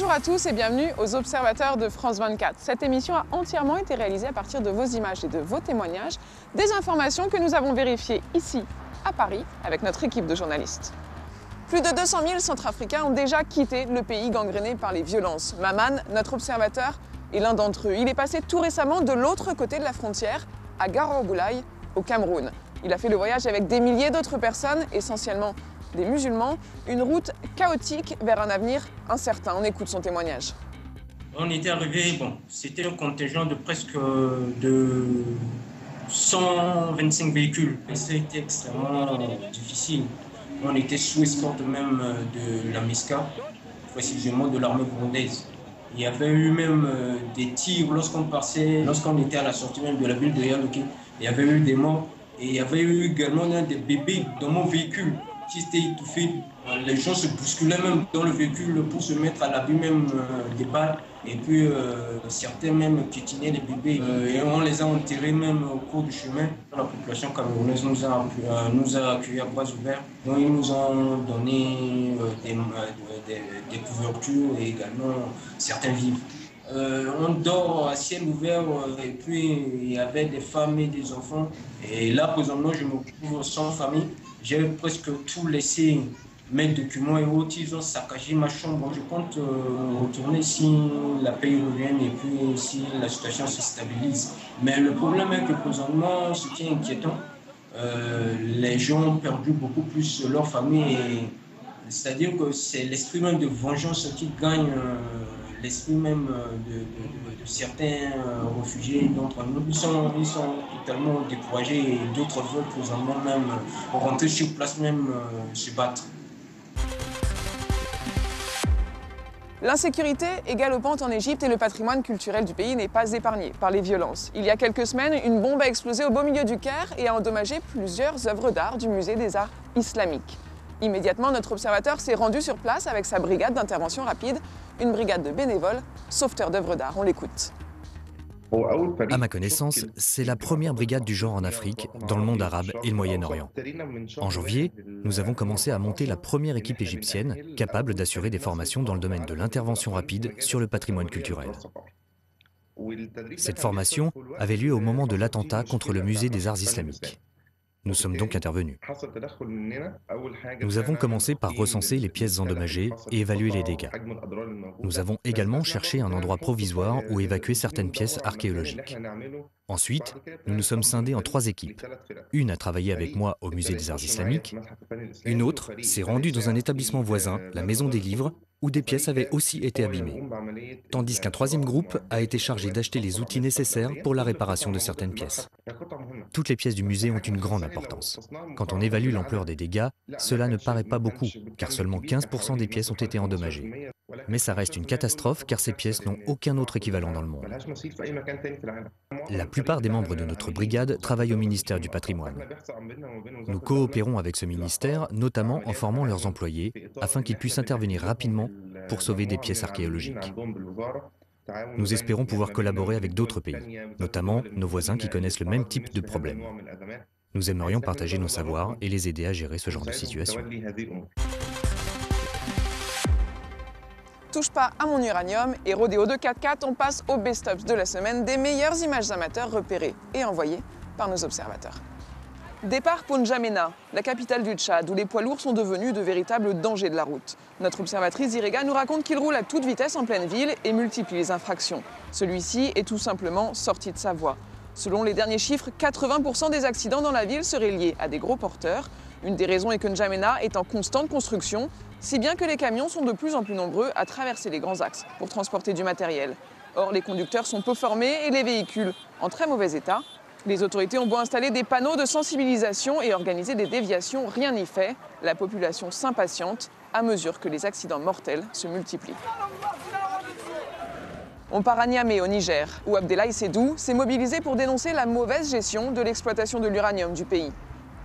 Bonjour à tous et bienvenue aux Observateurs de France 24. Cette émission a entièrement été réalisée à partir de vos images et de vos témoignages, des informations que nous avons vérifiées ici, à Paris, avec notre équipe de journalistes. Plus de 200 000 Centrafricains ont déjà quitté le pays gangréné par les violences. Maman, notre observateur, est l'un d'entre eux. Il est passé tout récemment de l'autre côté de la frontière, à Garo-Boulaye, au Cameroun. Il a fait le voyage avec des milliers d'autres personnes, essentiellement des musulmans, une route chaotique vers un avenir incertain. On écoute son témoignage. On était arrivé, c'était un contingent de presque de 125 véhicules. Et c'était extrêmement difficile. On était sous escorte même de la MISCA, précisément de l'armée burundaise. Il y avait eu même des tirs lorsqu'on était à la sortie même de la ville de Yaoundé. Il y avait eu des morts et il y avait eu également des bébés dans mon véhicule qui étaient étouffés. Les gens se bousculaient même dans le véhicule pour se mettre à l'abri même des balles. Et puis certains même piétinaient les bébés et on les a enterrés même au cours du chemin. La population camerounaise nous a accueillis à bras ouverts. Donc ils nous ont donné des couvertures et également certains vivres. On dort à ciel ouvert et puis il y avait des femmes et des enfants. Et là, présentement, je me retrouve sans famille. J'ai presque tout laissé, mes documents et autres. Ils ont saccagé ma chambre. Je compte retourner si la paix revienne et puis si la situation se stabilise. Mais le problème est que présentement, ce qui est inquiétant, les gens ont perdu beaucoup plus leur famille. C'est-à-dire que c'est l'esprit même de vengeance qui gagne l'esprit même de certains réfugiés d'entre nous. Ils sont totalement découragés et d'autres veulent présentement même rentrer sur place, même se battre. L'insécurité est galopante en Égypte et le patrimoine culturel du pays n'est pas épargné par les violences. Il y a quelques semaines, une bombe a explosé au beau milieu du Caire et a endommagé plusieurs œuvres d'art du musée des arts islamiques. Immédiatement, notre observateur s'est rendu sur place avec sa brigade d'intervention rapide, une brigade de bénévoles, sauveteurs d'œuvres d'art. On l'écoute. À ma connaissance, c'est la première brigade du genre en Afrique, dans le monde arabe et le Moyen-Orient. En janvier, nous avons commencé à monter la première équipe égyptienne capable d'assurer des formations dans le domaine de l'intervention rapide sur le patrimoine culturel. Cette formation avait lieu au moment de l'attentat contre le musée des arts islamiques. Nous sommes donc intervenus. Nous avons commencé par recenser les pièces endommagées et évaluer les dégâts. Nous avons également cherché un endroit provisoire où évacuer certaines pièces archéologiques. Ensuite, nous nous sommes scindés en 3 équipes. Une a travaillé avec moi au musée des arts islamiques, une autre s'est rendue dans un établissement voisin, la Maison des Livres, où des pièces avaient aussi été abîmées, tandis qu'un 3e groupe a été chargé d'acheter les outils nécessaires pour la réparation de certaines pièces. Toutes les pièces du musée ont une grande importance. Quand on évalue l'ampleur des dégâts, cela ne paraît pas beaucoup, car seulement 15% des pièces ont été endommagées. Mais ça reste une catastrophe, car ces pièces n'ont aucun autre équivalent dans le monde. La plupart des membres de notre brigade travaillent au ministère du Patrimoine. Nous coopérons avec ce ministère, notamment en formant leurs employés, afin qu'ils puissent intervenir rapidement pour sauver des pièces archéologiques. Nous espérons pouvoir collaborer avec d'autres pays, notamment nos voisins qui connaissent le même type de problème. Nous aimerions partager nos savoirs et les aider à gérer ce genre de situation. Touche pas à mon uranium et Rodéo de 4x4, on passe au best-of de la semaine des meilleures images amateurs repérées et envoyées par nos observateurs. Départ pour N'Djamena, la capitale du Tchad, où les poids lourds sont devenus de véritables dangers de la route. Notre observatrice Irega nous raconte qu'il roule à toute vitesse en pleine ville et multiplie les infractions. Celui-ci est tout simplement sorti de sa voie. Selon les derniers chiffres, 80% des accidents dans la ville seraient liés à des gros porteurs. Une des raisons est que N'Djamena est en constante construction, si bien que les camions sont de plus en plus nombreux à traverser les grands axes pour transporter du matériel. Or, les conducteurs sont peu formés et les véhicules en très mauvais état. Les autorités ont beau installer des panneaux de sensibilisation et organiser des déviations, rien n'y fait. La population s'impatiente à mesure que les accidents mortels se multiplient. On part à Niamey, au Niger, où Abdoulaye Seydou s'est mobilisé pour dénoncer la mauvaise gestion de l'exploitation de l'uranium du pays.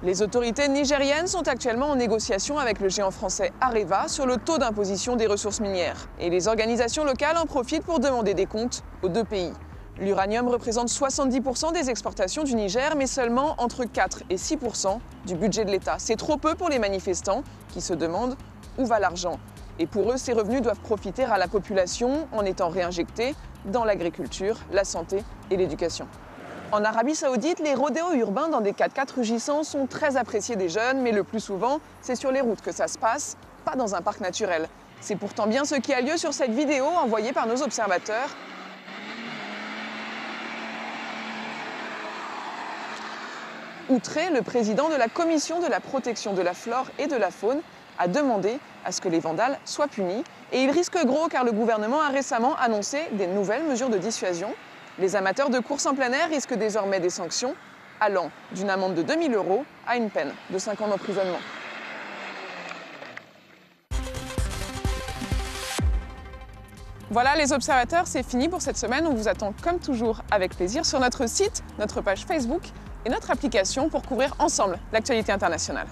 Les autorités nigériennes sont actuellement en négociation avec le géant français Areva sur le taux d'imposition des ressources minières. Et les organisations locales en profitent pour demander des comptes aux 2 pays. L'uranium représente 70% des exportations du Niger, mais seulement entre 4 et 6% du budget de l'État. C'est trop peu pour les manifestants qui se demandent où va l'argent. Et pour eux, ces revenus doivent profiter à la population en étant réinjectés dans l'agriculture, la santé et l'éducation. En Arabie Saoudite, les rodéos urbains dans des 4x4 rugissants sont très appréciés des jeunes, mais le plus souvent, c'est sur les routes que ça se passe, pas dans un parc naturel. C'est pourtant bien ce qui a lieu sur cette vidéo envoyée par nos observateurs. Outré, le président de la Commission de la protection de la flore et de la faune a demandé à ce que les vandales soient punis. Et il risque gros car le gouvernement a récemment annoncé des nouvelles mesures de dissuasion. Les amateurs de courses en plein air risquent désormais des sanctions allant d'une amende de 2 000 € à une peine de 5 ans d'emprisonnement. Voilà les observateurs, c'est fini pour cette semaine. On vous attend comme toujours avec plaisir sur notre site, notre page Facebook et notre application pour couvrir ensemble l'actualité internationale.